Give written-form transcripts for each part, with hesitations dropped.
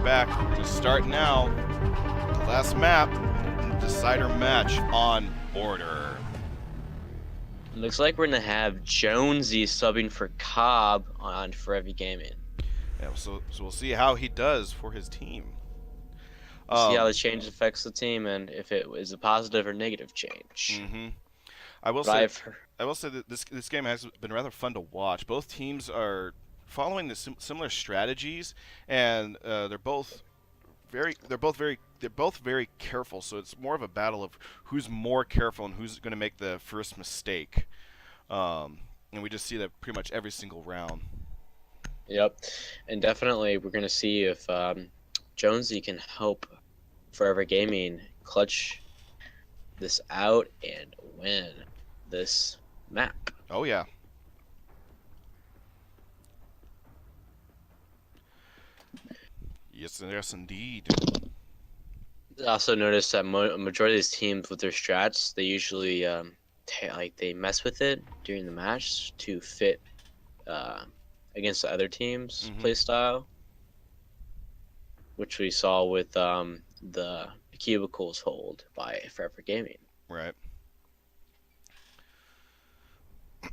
back to start now. The last map, decider match on Border. Looks like we're gonna have Jonesy subbing for Cobb on ForeverGaming. Yeah, so we'll see how he does for his team. See how the change affects the team and if it is a positive or negative change. I will say that this game has been rather fun to watch. Both teams are following the similar strategies, and they're both very careful. So it's more of a battle of who's more careful and who's going to make the first mistake. And we just see that pretty much every single round. Yep, and definitely we're going to see if Jonesy can help ForeverGaming clutch this out and win this map. Oh yeah. Yes, indeed. I also noticed that majority of these teams with their strats, they usually they mess with it during the match to fit against the other team's play style, which we saw with the cubicles hold by ForeverGaming. Right.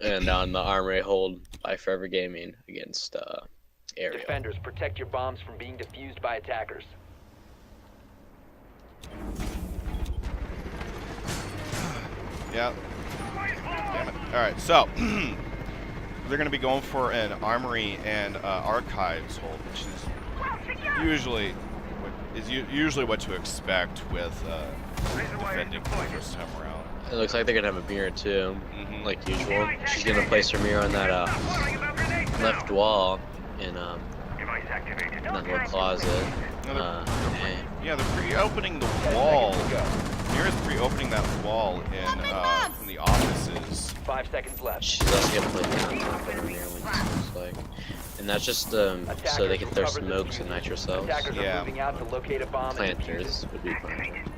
And on the armory hold by ForeverGaming against Arial. Defenders, protect your bombs from being defused by attackers. Yeah. Damn it. Alright, so they're going to be going for an armory and archives hold, which is usually what to expect with defending the first time around. It looks like they're going to have a mirror too, like usual. She's going to place her mirror on that left wall in that little closet. Yeah, they're pre-opening the wall. Mira's pre-opening that wall in the offices. 5 seconds left. She's also going to play down in the mirror, what it looks like. And that's just so they can throw smokes and nitro cells. Yeah. Planters would be planters.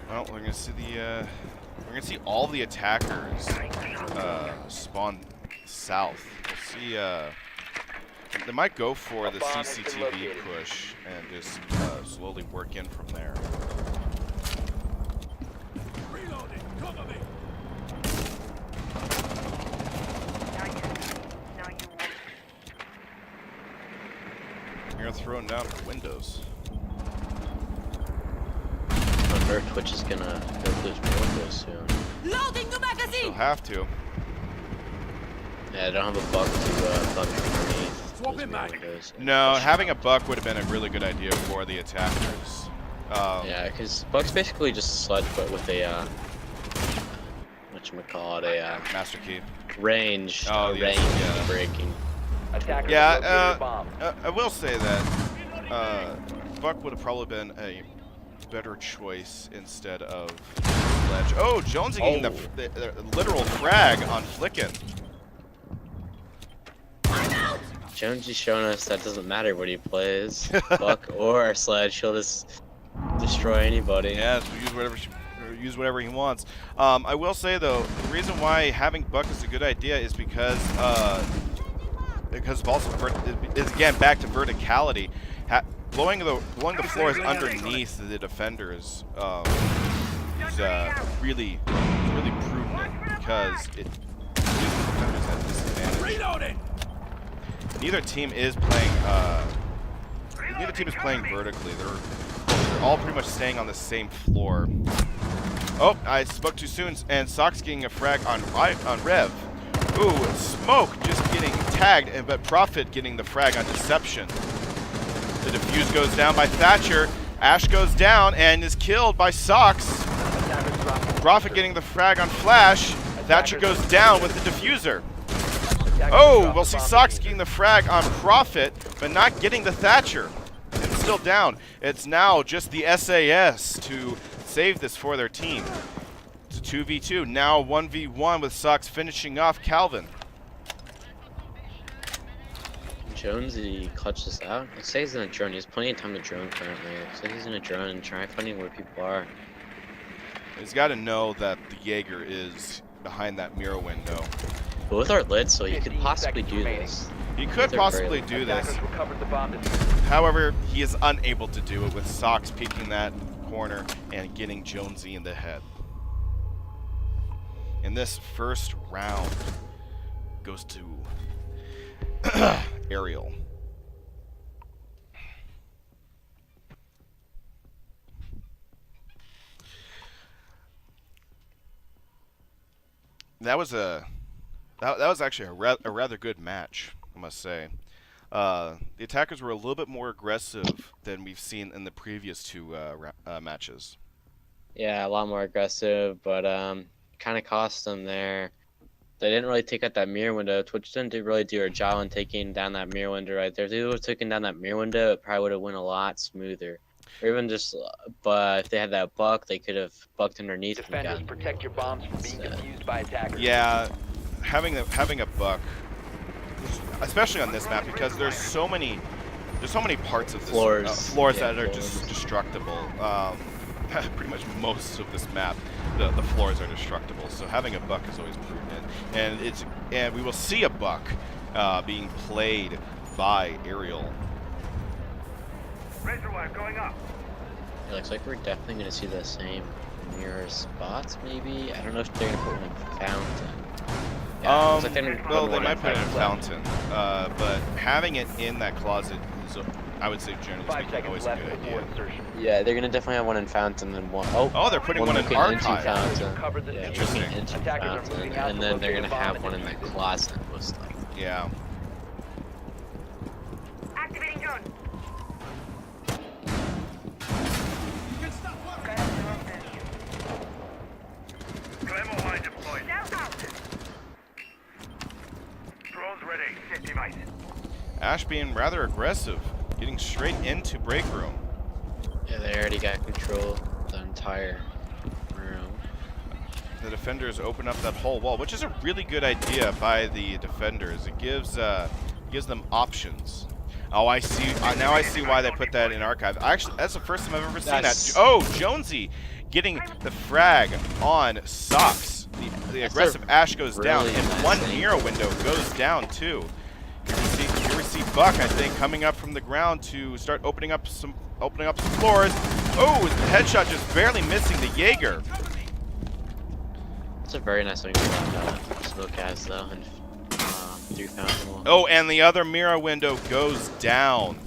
Well, we're gonna see all the attackers spawn south. We'll see. They might go for the CCTV push and just slowly work in from there. You're throwing down windows. Our Twitch is gonna go through windows soon. Loading the magazine. You'll have to. Yeah, I don't have a buck to buck underneath those windows. No, having a buck would have been a really good idea for the attackers. Yeah, because buck's basically just a sludge, but with a whatchamacallit, a master key range, range breaking. Yeah, I will say that buck would have probably been a better choice instead of sledge. Oh, Jonesy getting the literal frag on Flickin'. Jonesy's showing us that doesn't matter what he plays, buck or sledge, he'll just destroy anybody. Yeah, so use whatever he wants. I will say though, the reason why having buck is a good idea is because also is again back to verticality. Blowing the floors underneath the defenders is really prudent because it gives the defenders that disadvantage. Reloading. Neither team is playing vertically. They're all pretty much staying on the same floor. Oh, I spoke too soon, and Sox getting a frag on Rev. Ooh, Smoke just getting tagged, but Prophet getting the frag on Deception. The defuse goes down by Thatcher. Ash goes down and is killed by Sox. Prophet getting the frag on Flash. Thatcher goes down with the diffuser. Oh, we'll see Sox getting the frag on Prophet, but not getting the Thatcher. It's still down. It's now just the SAS to save this for their team. It's a 2v2. Now 1v1 with Sox finishing off Calvin. Jonesy clutched this out. Let's say he's gonna drone. He has plenty of time to drone currently. So he's gonna drone and try finding where people are. He's got to know that the Jaeger is behind that mirror window. Both are lit, so you could possibly do this. He could These are very possibly low. do this. Attackers recovered the bomb diffuser. However, he is unable to do it with Sox peeking that corner and getting Jonesy in the head. And this first round goes to Arial. That was actually a rather good match, I must say. The attackers were a little bit more aggressive than we've seen in the previous two matches. Yeah, a lot more aggressive, but kind of cost them there. They didn't really take out that mirror window. Twitch didn't really do a job on taking down that mirror window right there. If they would have taken down that mirror window, it probably would have went a lot smoother. Or even just, but if they had that buck, they could have bucked underneath. And Defenders, gotten protect your bombs from being defused by attackers. Yeah, having a buck, especially on this map, because there's so many parts of this floors that are just destructible. Pretty much most of this map, the floors are destructible. So having a buck is always prudent, and we will see a buck being played by Arial. Razorwire going up. It looks like we're definitely going to see the same mirror spots, maybe. I don't know if they're going to put one in Fountain. Yeah, looks like they're gonna put Well, they one might in put it in Fountain. Fountain, but having it in that closet is, I would say, generally 5 speaking, seconds always a left good before idea. insertion. Yeah, they're going to definitely have one in Fountain and one. Oh, they're putting one in looking into Archive. Fountain. Cover the Yeah, diffuser. looking into Attackers are Fountain, moving out and to then they're locate going to a bomb have and one in the defuse it. closet, most likely. Yeah. Activating drone. Claymore mine deployed. Drones ready. Set device. Ash being rather aggressive, getting straight into break room. Yeah, they already got control of the entire room. The defenders open up that whole wall, which is a really good idea by the defenders. It gives them options. Oh, I see. Now I see why they put that in Archive. Actually, that's the first time I've ever seen that. Oh, Jonesy getting the frag on Socks. The aggressive Ash goes down, really and nice one thing. mirror window goes down too. Here we see Buck, I think, coming up from the ground to start opening up some floors. Oh, the headshot just barely missing the Jaeger. It's a very nice thing to smoke has though, and through Fountain wall. Oh, and the other mirror window goes down.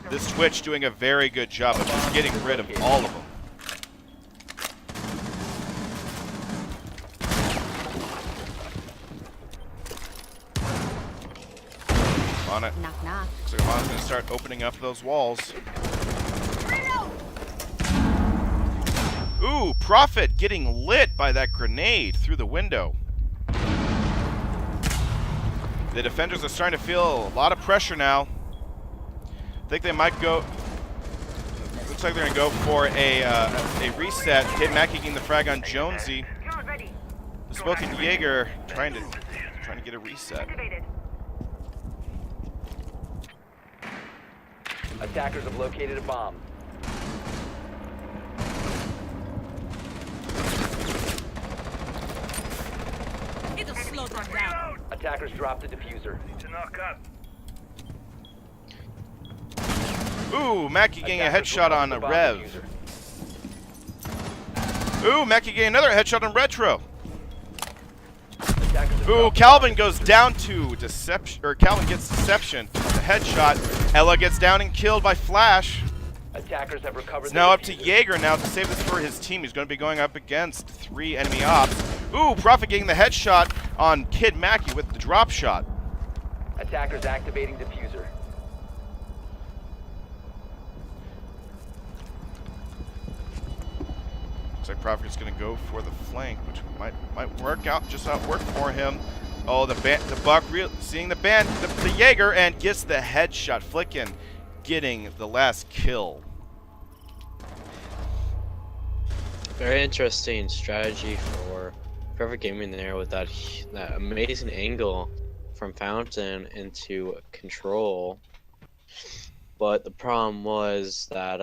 This Twitch doing a very good job of just getting rid of all of them. On it. Knock knock. Looks like Amon's gonna start opening up those walls. Ooh, Prophet getting lit by that grenade through the window. The defenders are starting to feel a lot of pressure now. I think they might go. Looks like they're gonna go for a reset. Kid Mackey getting the frag on Jonesy. Drone ready. The smoking Jaeger trying to get a reset. Activated. Attackers have located a bomb. It'll slow them down. Reload. Attackers dropped the diffuser. Need to knock up. Ooh, Mackey getting a Attackers headshot will on the a bomb Rev. diffuser. Ooh, Mackey getting another headshot on Retro. Attackers have Ooh, dropped the Calvin bomb goes diffuser. down to deception, or Calvin gets deception. The headshot. Ella gets down and killed by Flash. Attackers have recovered It's the now up to diffuser. Jaeger now to save this for his team. He's going to be going up against 3 enemy ops. Ooh, Prophet getting the headshot on Kid Mackey with the drop shot. Attackers activating diffuser. Looks like Prophet's going to go for the flank, which might work out, just not work for him. Oh, the Buck seeing the Jaeger, and gets the headshot. Flickin' getting the last kill. Very interesting strategy for ForeverGaming there with that amazing angle from Fountain into Control. But the problem was that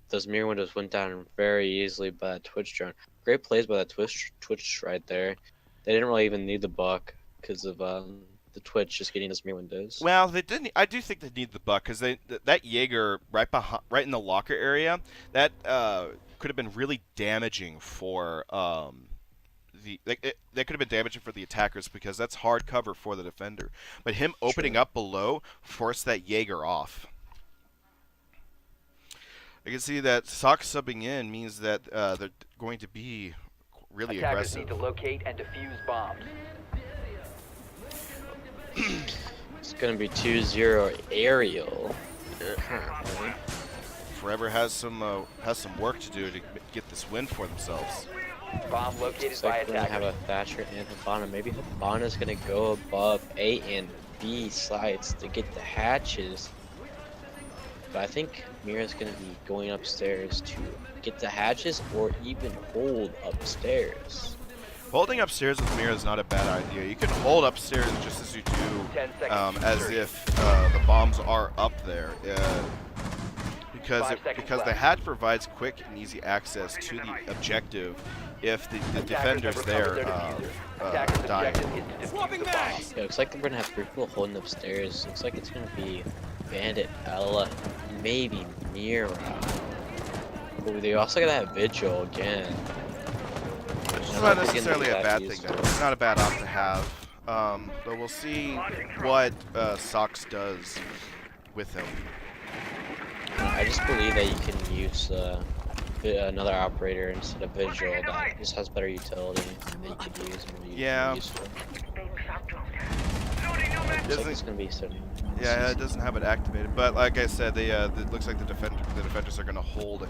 those mirror windows went down very easily by that Twitch drone. Great plays by that Twitch right there. They didn't really even need the buck because of the the Twitch just getting those mirror windows. Well, they didn't. I do think they need the buck because that Jaeger right behind, right in the locker area, that could have been really damaging for that could have been damaging for the attackers because that's hard cover for the defender. But him opening up below forced that Jaeger off. I can see that Sock subbing in means that they're going to be really Attackers aggressive. need to locate and defuse bombs. It's gonna be 2-0 Arial. Forever has some work to do to get this win for themselves. Bomb located Looks by like we're gonna have attackers. a Thatcher and Hibana. Maybe Hibana's gonna go above A and B sides to get the hatches. But I think Mira's gonna be going upstairs to get the hatches or even hold upstairs. Holding upstairs with Mira is not a bad idea. You can hold upstairs just as you 10 do, seconds. as if the bombs are up there. Because 5 seconds the left. hatch provides quick and easy access to the objective if the Attackers defenders have there recovered their diffuser. Attackers' die. objective is to defuse the bomb. Yeah, looks like we're gonna have 3 people holding upstairs. Looks like it's gonna be Bandit, Ella, maybe Mira. But they also gotta have Vigil again. Which is I not don't think necessarily a that bad used thing. to. It's not a bad op to have. But we'll see what Sox does with him. I just believe that you can use another operator instead of Vigil that just has better utility that you could use and really Yeah. useful. Loading new mag. Looks like it's gonna be certain. Yeah, it doesn't have it activated, but like I said, it looks like the defenders are going to hold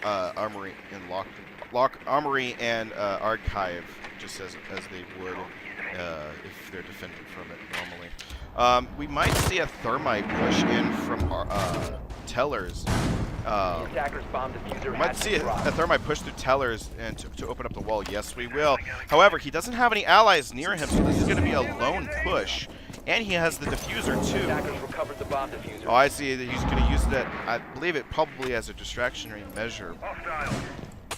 armory and lock armory and archive just as they would if they're defending from it normally. We might see a thermite push in from our tellers. The attackers' bomb diffuser We might has see been a dropped. tellers push through tellers and to open up the wall. Yes, we will. However, he doesn't have any allies near him, so this is going to be a lone push. And he has the diffuser too. Attackers recovered the bomb diffuser. Oh, I see that he's going to use that. I believe it probably as a distractionary measure.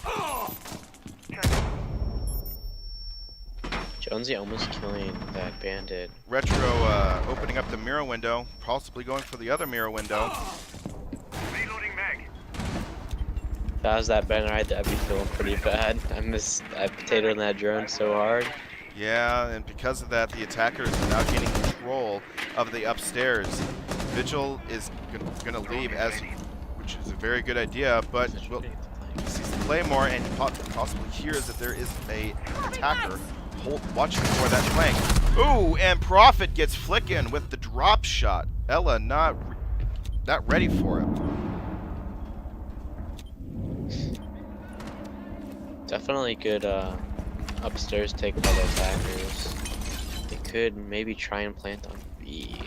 Hostile. Jonesy almost killing that bandit. Retro opening up the mirror window, possibly going for the other mirror window. Reloading mag. If I was that bandit right there, I'd be feeling pretty bad. I potatoed that drone so hard. Yeah, and because of that, the attackers are now gaining control of the upstairs. Vigil is going to leave, which is a very good idea, but he sees the Claymore and possibly hears that there is a attacker watching for that flank. Ooh, and Prophet gets flicking with the drop shot. Ella not ready for it. Definitely good upstairs take by the attackers. They could maybe try and plant on B.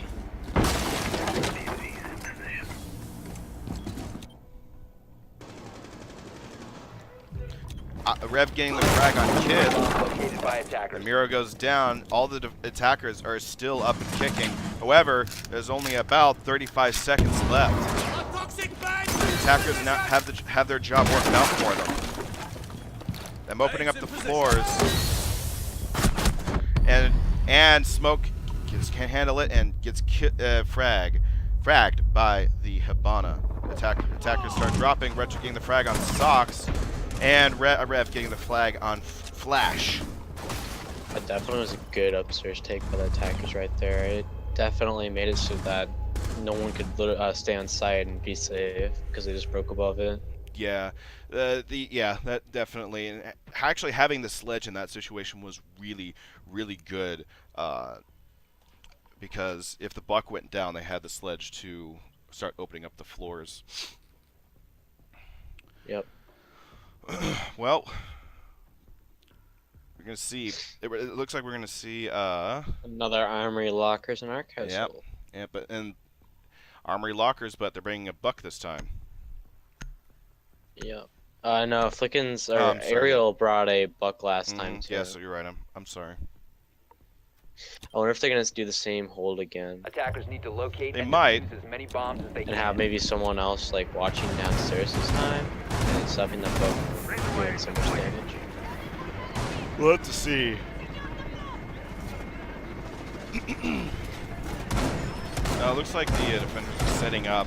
Rev getting the frag on Kid. Located by The attackers. Miro goes down. All the attackers are still up and kicking. However, there's only about 35 seconds left. The attackers now have their job worked out for them. I'm opening up the floors, and Smoke can't handle it and gets fragged by the Hibana. Attackers start dropping. Retro getting the frag on Socks, and Rev getting the flag on Flash. That definitely was a good upstairs take by the attackers right there. It definitely made it so that no one could stay on site and be safe because they just broke above it. Yeah, that definitely. And actually, having the sledge in that situation was really, really good. Because if the buck went down, they had the sledge to start opening up the floors. Yep. Well, we're gonna see. It looks like we're gonna see. Another armory lockers and archives. Yep. Yeah, and armory lockers, but they're bringing a buck this time. Yep. No, Flickens or I'm sorry. Arial brought a buck last time too. Yeah, so you're right. I'm sorry. I wonder if they're gonna do the same hold again Attackers need to locate They and might. defuse as many bombs as they and can. have maybe someone else like watching downstairs this time and stopping them both doing so much damage. We'll have to see. Looks like the defenders are setting up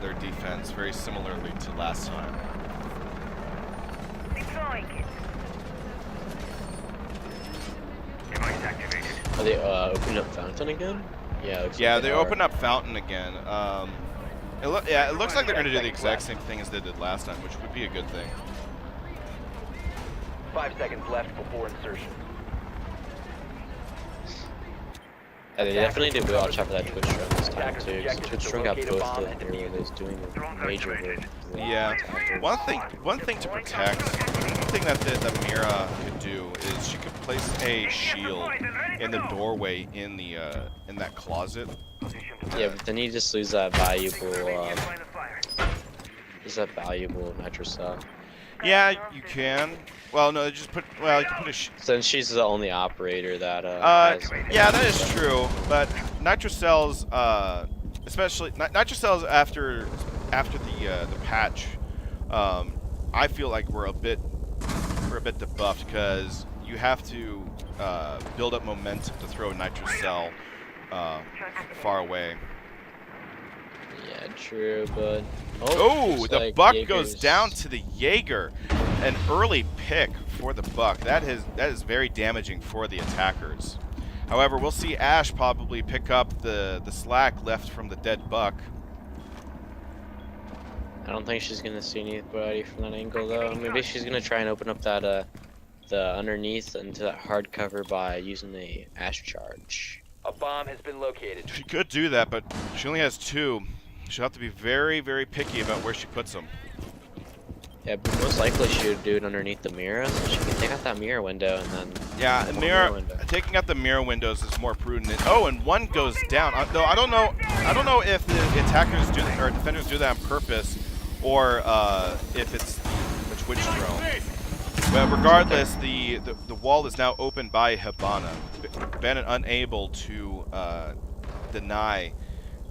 their defense very similarly to last time. Deploying it. Device activated. Are they opening up Fountain again? Yeah. Looks Yeah, like they are. opened up Fountain again. It looks like they're going to do the exact same thing as they did last time, which would be a good thing. 5 seconds left before insertion. Yeah, they definitely did well check for that Twitch drone this time too. Because the Twitch drone got both the heroes doing a major work. Yeah. One thing to protect. One thing that that Mira could do is she could place a shield in the doorway in that closet. Yeah, but then you just lose that valuable nitro cell. Yeah, you can. Well, no, you can put a. Since she's the only operator that has Yeah, that is true. But nitro cells, especially nitro cells after the patch, I feel like we're a bit debuffed because you have to build up momentum to throw a nitro cell far away. Yeah, true, but Oh, looks the like buck Jaeger's- goes down to the Jaeger. An early pick for the buck. That is very damaging for the attackers. However, we'll see Ash probably pick up the slack left from the dead buck. I don't think she's gonna see anybody from that angle though. Maybe she's gonna try and open up that the underneath into that hard cover by using a Ash charge. A bomb has been located. She could do that, but she only has 2. She'll have to be very, very picky about where she puts them. Yeah, but most likely she would do it underneath the mirror, so she can take out that mirror window and then. Yeah, one mirror window. taking out the mirror windows is more prudent. Oh, and one goes down. Though I don't know if the attackers do or defenders do that on purpose, or if it's the Twitch drone. But regardless, the wall is now opened by Hibana. Bennett unable to deny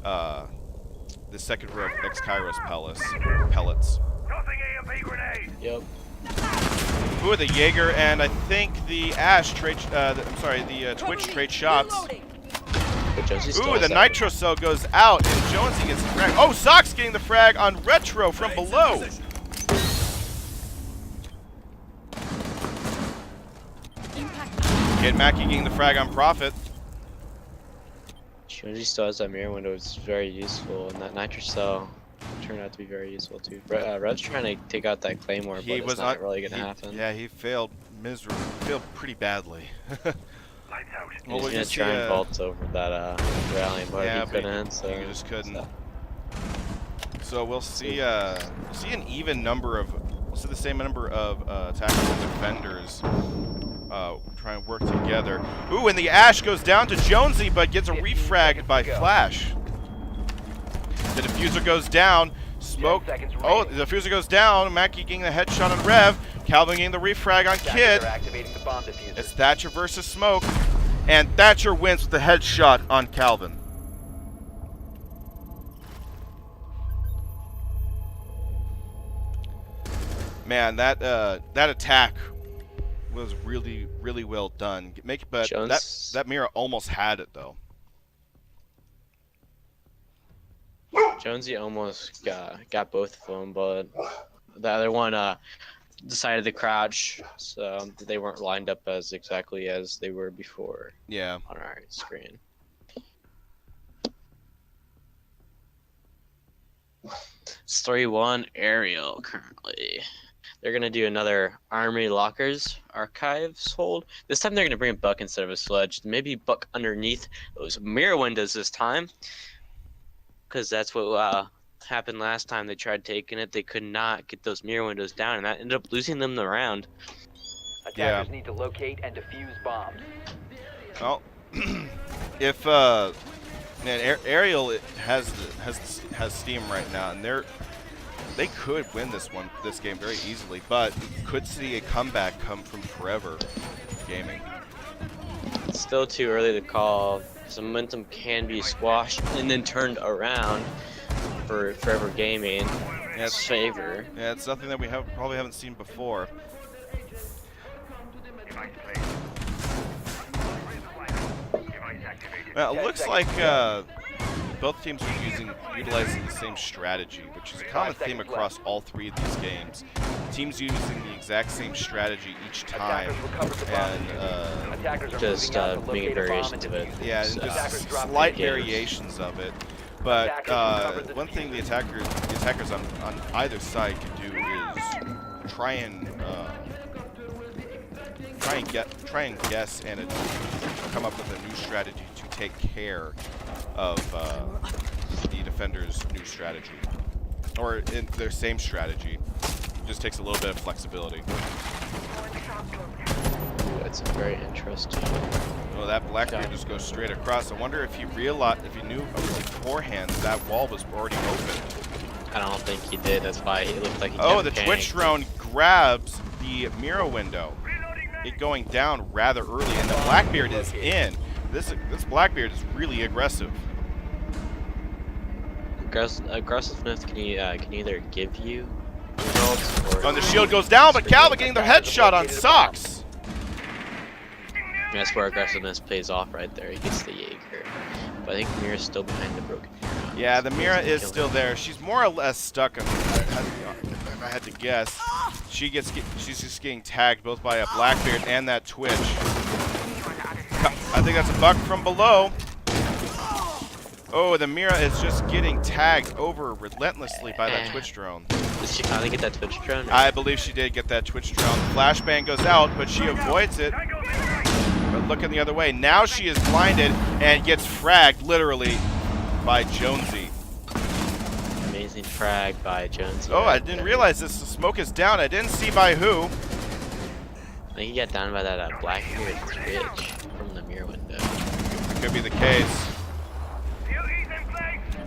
the second row of X-Kairos pellets. Tossing AMP grenade. Yep. Ooh, the Jaeger and I think the Ash trade. The Twitch trade shots. Reloading. But Josie still Ooh, has the that- nitro cell goes out and Jonesy gets the frag. Oh, Sock's getting the frag on Retro from below. Impact. Kid Mackie getting the frag on Prophet. Josie still has that mirror window, it's very useful, and that nitro cell turned out to be very useful too. Red's trying to take out that claymore, but it's not really gonna happen. Yeah, he failed miserably. Failed pretty badly. Lights out. Well, He's we'll gonna just try see, and vault over that rallying, but yeah, he but couldn't. So he just couldn't. So we'll see an even number of. We'll see the same number of attackers and defenders try and work together. Ooh, and the Ash goes down to Jonesy, but gets a refragged by Flash. The diffuser goes down. Smoke. 10 seconds Oh, remaining. the diffuser goes down. Mackie getting the headshot on Rev. Calvin getting the refrag on Kid. Attackers are activating the bomb diffuser. It's Thatcher versus Smoke. And Thatcher wins with the headshot on Calvin. Man, that attack was really, really well done. But Jones- that mirror almost had it though. Jonesy almost got both of them, but the other one decided to crouch, so they weren't lined up as exactly as they were before Yeah. on our screen. It's 3-1 Arial currently. They're gonna do another Army Lockers Archives hold. This time they're gonna bring a Buck instead of a Sledge. Maybe Buck underneath those mirror windows this time, because that's what happened last time. They tried taking it. They could not get those mirror windows down, and that ended up losing them the round. Attackers need to locate and defuse bombs. Well, if man, Arial has steam right now, and they could win this game very easily, but could see a comeback come from ForeverGaming. It's still too early to call. Some momentum can be squashed and then turned around for ForeverGaming. That's favor. Yeah, it's something that we probably haven't seen before. Device placed. Well, it 10 looks seconds like to both teams are utilizing the same strategy, which is a common 5 theme seconds across left. all three of these games. Teams using the exact same strategy each time, Attackers recovered the bomb. and Attackers are Just moving out to making locate a bomb variations and of it. defuse it. yeah, and Attackers just drop slight games. variations of it. But Attackers recovered the one thing the attackers on either side can do is try and guess and come up with a new strategy to take care of the defender's new strategy, or in their same strategy. It just takes a little bit of flexibility. That's very interesting. Oh, that Blackbeard just goes straight across. I wonder if he realized, if he knew beforehand that wall was already open. I don't think he did. That's why it looked like he Oh, kept the panicked. Twitch drone grabs the mirror window. It going down rather early, and the Blackbeard is in. This Blackbeard is really aggressive. Aggressiveness can either give you results or. Oh, and the shield goes down, but Calvin getting their headshot on Socks. That's where aggressiveness pays off right there. He gets the Jaeger. But I think Mira's still behind the broken mirror. Yeah, the Mira is still there. She's more or less stuck. If I had to guess, she's just getting tagged both by a Blackbeard and that Twitch. I think that's a buck from below. Oh, the Mira is just getting tagged over relentlessly by that Twitch drone. Did she finally get that Twitch drone? I believe she did get that Twitch drone. Flashbang goes out, but she avoids it. But looking the other way. Now she is blinded and gets fragged, literally, by Jonesy. Amazing frag by Jonesy. Oh, I didn't realize this. The smoke is down. I didn't see by who. I think he got down by that Blackbeard Twitch from the mirror window. It could be the case.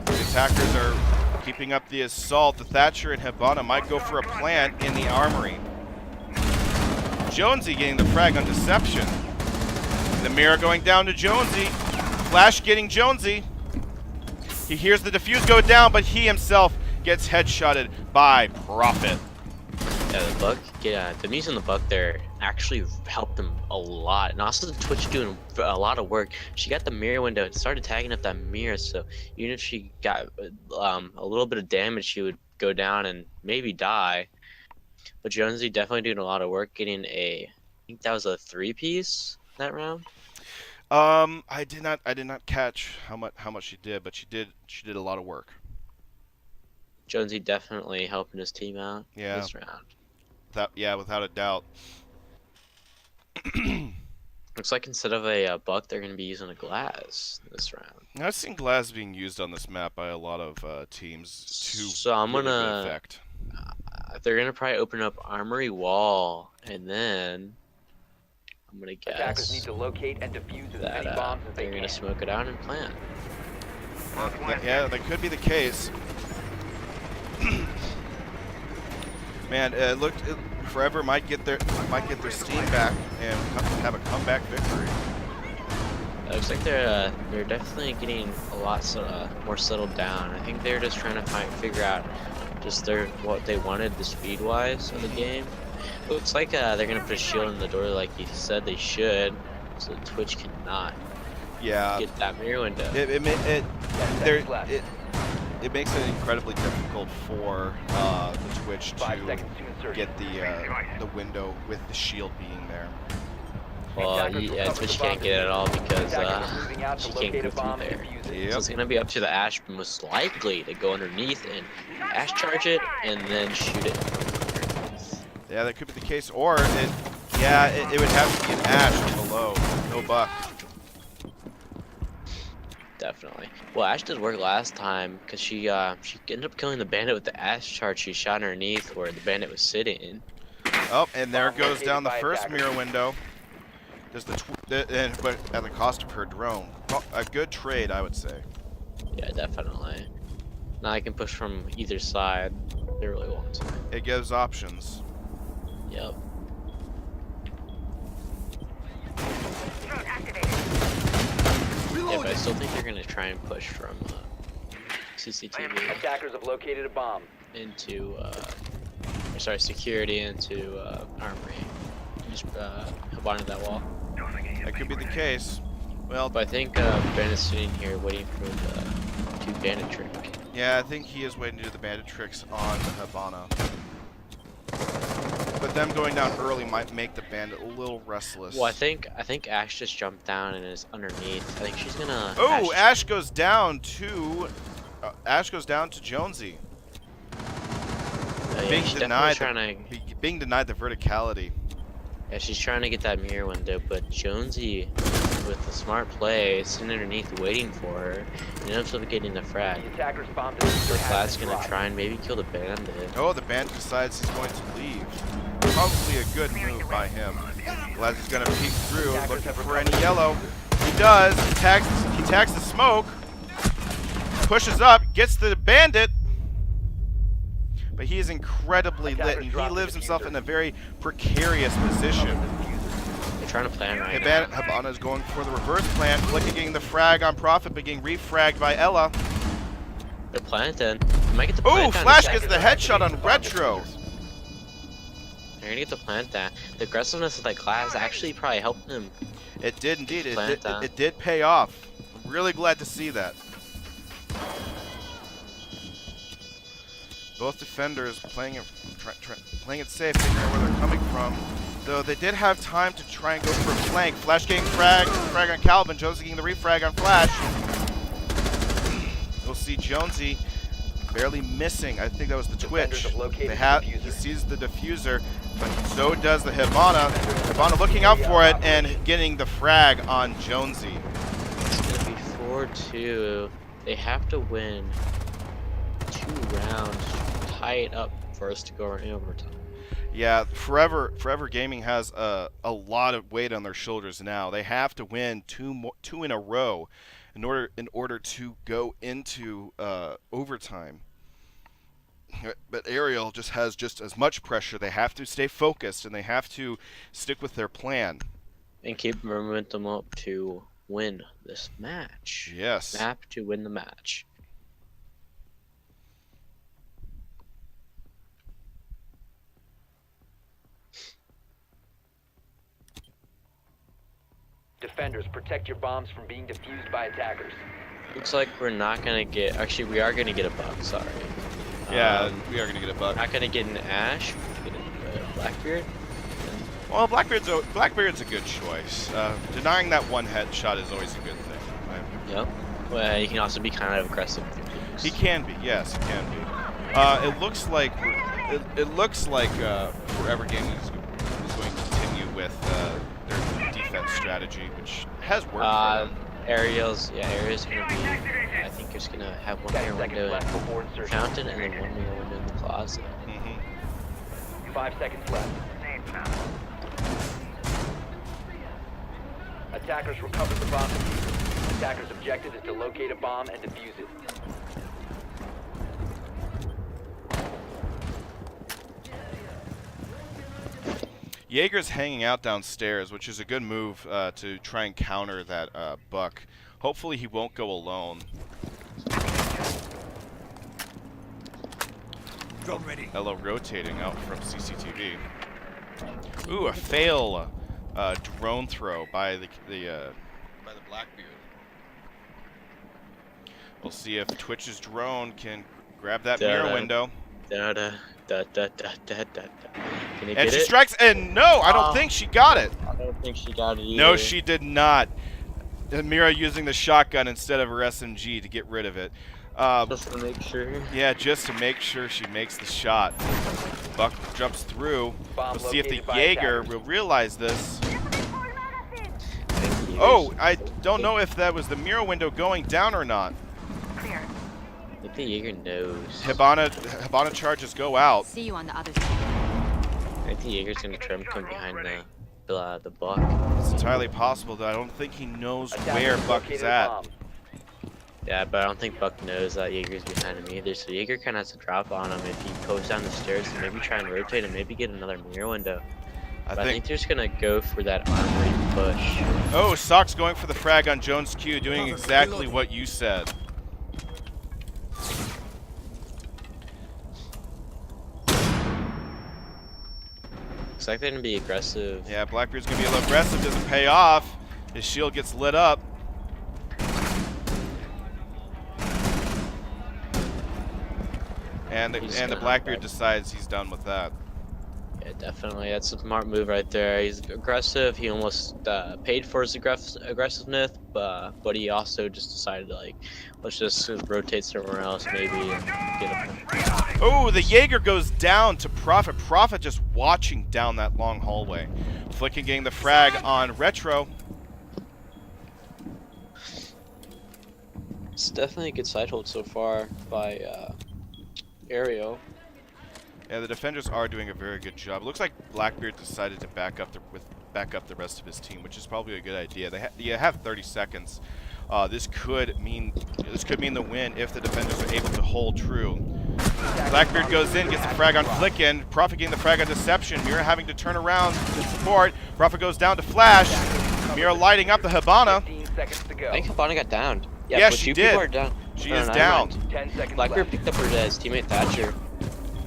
The attackers are keeping up the assault. The Thatcher and Hibana might go for a plant in the armory. Jonesy getting the frag on Deception. The mirror going down to Jonesy. Flash getting Jonesy. He hears the defuse go down, but he himself gets headshotted by Prophet. Yeah, the news in the buck there actually helped him a lot, and also the Twitch doing a lot of work. She got the mirror window and started tagging up that mirror, so even if she got a little bit of damage, she would go down and maybe die. But Jonesy definitely doing a lot of work, getting I think that was a 3-piece that round. I did not catch how much she did, but she did a lot of work. Jonesy definitely helping his team out Yeah. this round. Without a doubt. Looks like instead of a buck, they're going to be using a glass this round. I've seen glass being used on this map by a lot of teams to So I'm really good gonna. effect. They're gonna probably open up armory wall, and then I'm gonna Attackers need guess to locate and defuse as many that bombs as they they're gonna can. smoke it out and plant. Yeah, that could be the case. Man, Forever might get their steam back and have a comeback victory. It looks like they're definitely getting a lot more settled down. I think they're just trying to figure out just what they wanted the speed wise of the game. Looks like they're gonna put a shield in the door like you said they should, so Twitch cannot get that mirror window. It makes it incredibly difficult for the Twitch 5 to seconds to insertion. get the window with the shield being there. Well, Attackers will yeah, cover Twitch the can't bomb get it all because Attackers are moving out to she can't locate go a through bomb and there. defuse it. Yep. So it's gonna be up to the Ash, most likely, to go underneath and Ash charge it and then shoot it. Yeah, that could be the case. Or it would have to be an Ash from below. No buck. Definitely. Well, Ash did work last time because she ended up killing the bandit with the Ash charge she shot underneath where the bandit was sitting. Oh, and there Bomb goes located down the by first attackers. mirror window. There's but at the cost of her drone. Well, a good trade, I would say. Yeah, definitely. Now I can push from either side. They really want to. It gives options. Yep. Yeah, but I still think they're gonna try and push from CCTV Attackers have located a bomb. into, security into armory. Just hop onto that wall. That could be the case. Well, But I think Ben is sitting here waiting for the 2 bandit trick. yeah, I think he is waiting to do the bandit tricks on the Hibana. But them going down early might make the bandit a little restless. Well, I think Ash just jumped down and is underneath. I think she's gonna. Oh, Ash goes down to Jonesy. Yeah, being she's denied definitely trying to. being denied the verticality. Yeah, she's trying to get that mirror window, but Jonesy, with the smart play, is sitting underneath waiting for her, and ends up getting the frag. The attackers bombed So the Vlad's gonna try and maybe kill the bandit. Oh, the bandit decides he's going to leave. Probably a good move by him. Vlad's is going to peek through, looking for any yellow. He does. He tags the smoke. Pushes up, gets the bandit. But he is incredibly lit, and he lives himself in a very precarious position. They're trying to plan right now. Hibana is going for the reverse plant, getting the frag on Prophet, but getting refragged by Ella. They're planting. They might get the Oh, plant down. Flash gets the headshot on Retro. They're gonna get the plant down. The aggressiveness of that class actually probably helped him. It did indeed. Plant down. It did pay off. I'm really glad to see that. Both defenders playing it safe, figuring out where they're coming from. Though they did have time to try and go for a flank. Flash getting frag on Calvin. Jonesy getting the refrag on Flash. We'll see Jonesy barely missing. I think that was the Twitch. He sees the diffuser, but so does the Hibana. Hibana looking out for it and getting the frag on Jonesy. It's gonna be 4-2. They have to win 2 rounds, tie it up for us to go in overtime. Yeah, ForeverGaming has a lot of weight on their shoulders now. They have to win two in a row in order to go into overtime. But Arial just has just as much pressure. They have to stay focused and they have to stick with their plan. And keep momentum up to win this match. Yes. Map to win the match. Defenders, protect your bombs from being defused by attackers. Looks like we're not gonna get. Actually, we are gonna get a bug. Sorry. Yeah, we are gonna get a bug. Not gonna get an Ash. We're gonna get a Blackbeard. Well, Blackbeard's a good choice. Denying that one headshot is always a good thing. Yep. Well, he can also be kind of aggressive. He can be, yes, he can be. It looks like ForeverGaming is going to continue with their defense strategy, which has worked for them. Arial's gonna be. I think he's gonna have one mirror window in Fountain and then one mirror window in the closet. 5 seconds left. Attackers recovered the bomb diffuser. Attackers' objective is to locate a bomb and defuse it. Jaeger's hanging out downstairs, which is a good move to try and counter that buck. Hopefully he won't go alone. Drone ready. Ella rotating out from CCTV. Ooh, a fail drone throw by the Blackbeard. We'll see if Twitch's drone can grab that mirror window. Can he And get she it? strikes, and no, I don't think she got it. I don't think she got it either. No, she did not. Mira using the shotgun instead of her SMG to get rid of it. Just to make sure. Yeah, just to make sure she makes the shot. Buck jumps through. We'll see if the Jaeger will realize this. Oh, I don't know if that was the mirror window going down or not. I think the Jaeger knows. Hibana charges go out. See you on the other side. I think the Jaeger's gonna try and come behind the Buck. It's entirely possible that I don't think he knows where Buck is at. Yeah, but I don't think Buck knows that Jaeger's behind him either, so Jaeger kind of has to drop on him if he goes down the stairs and maybe try and rotate and maybe get another mirror window. I think they're just gonna go for that armory push. Oh, Sock's going for the frag on Jones Q, doing exactly what you said. Looks like they're gonna be aggressive. Yeah, Blackbeard's gonna be a little aggressive, doesn't pay off. His shield gets lit up. And the He's and the gonna Blackbeard hop decides he's done with that. Yeah, definitely. That's a smart move right there. He's aggressive. He almost paid for his aggressiveness, but he also just decided to, like, let's just rotate somewhere else maybe and get him. Oh, the Jaeger goes down to Prophet. Prophet just watching down that long hallway. Flicking getting the frag on Retro. It's definitely a good side hold so far by Arial. Yeah, the defenders are doing a very good job. It looks like Blackbeard decided to back up the rest of his team, which is probably a good idea. You have 30 seconds. This could mean the win if the defenders are able to hold true. Blackbeard goes in, gets the frag on Flickin. Prophet getting the frag on Deception. Mira having to turn around to support. Prophet goes down to Flash. Mira lighting up the Hibana. 15 seconds to go. I think Hibana got downed. Yeah, but she you did. people are down. She No, is no, down. never mind. 10 seconds Blackbeard left. picked up her his teammate Thatcher.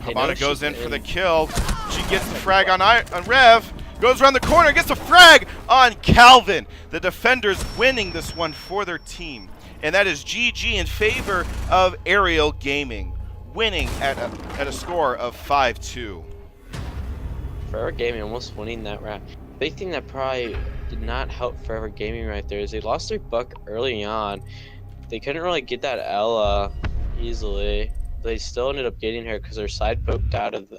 They know Hibana goes she's in for the kill. She gets the frag on Rev. Goes around the corner, gets a frag on Calvin. The defenders winning this one for their team. And that is GG in favor of ArialGaming, winning at a score of 5-2. ForeverGaming almost winning that round. Big thing that probably did not help ForeverGaming right there is they lost their buck early on. They couldn't really get that Ella easily. They still ended up getting her because their side poked out of